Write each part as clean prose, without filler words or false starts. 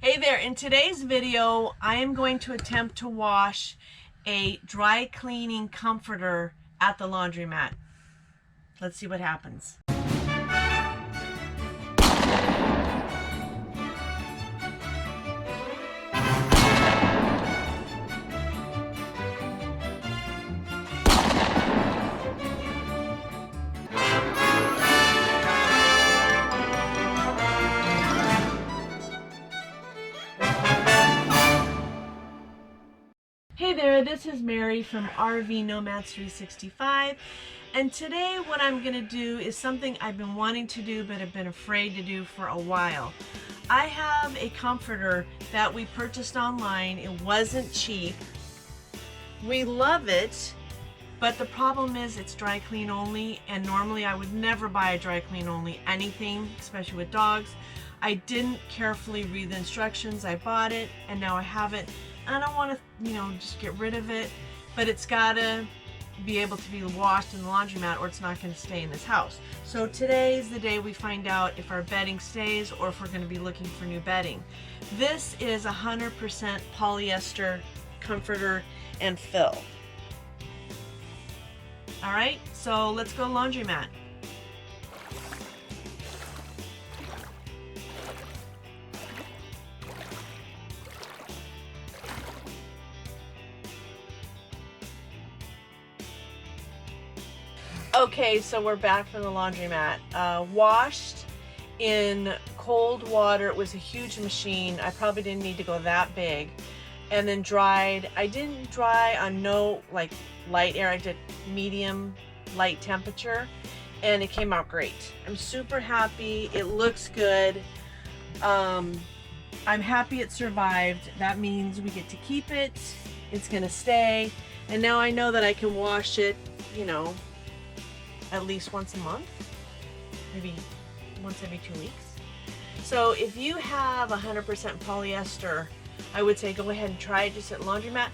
Hey there, in today's video I am going to attempt to wash a dry cleaning comforter at the laundromat. Let's see what happens. Hey there, this is Mary from RV Nomads 365, and today what I'm going to do is something I've been wanting to do but have been afraid to do for a while. I have a comforter that we purchased online. It wasn't cheap. We love it, but the problem is it's dry clean only, and normally I would never buy a dry clean only anything, especially with dogs. I didn't carefully read the instructions. I bought it and now I have it. I don't want to, just get rid of it, but it's gotta be able to be washed in the laundromat or it's not going to stay in this house. So today is the day we find out if our bedding stays or if we're going to be looking for new bedding. This is 100% polyester comforter and fill. All right, so let's go laundromat. Okay, so we're back from the laundromat. Washed in cold water. It was a huge machine. I probably didn't need to go that big. And then dried. I didn't dry on no light air. I did medium light temperature and it came out great. I'm super happy. It looks good. I'm happy it survived. That means we get to keep it. It's gonna stay. And now I know that I can wash it, at least once a month, maybe once every 2 weeks. So if you have 100% polyester, I would say go ahead and try it just at laundromat.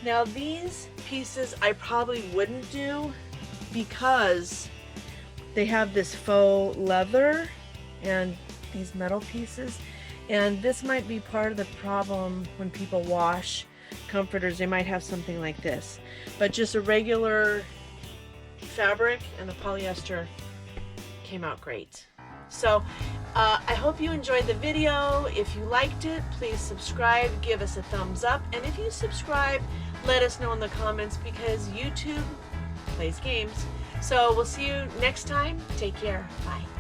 Now these pieces I probably wouldn't do because they have this faux leather and these metal pieces, and this might be part of the problem when people wash comforters. They might have something like this, but just a regular fabric and the polyester came out great. So I hope you enjoyed the video. If you liked it, please subscribe, give us a thumbs up, and if you subscribe, let us know in the comments because YouTube plays games. So we'll see you next time. Take care. Bye.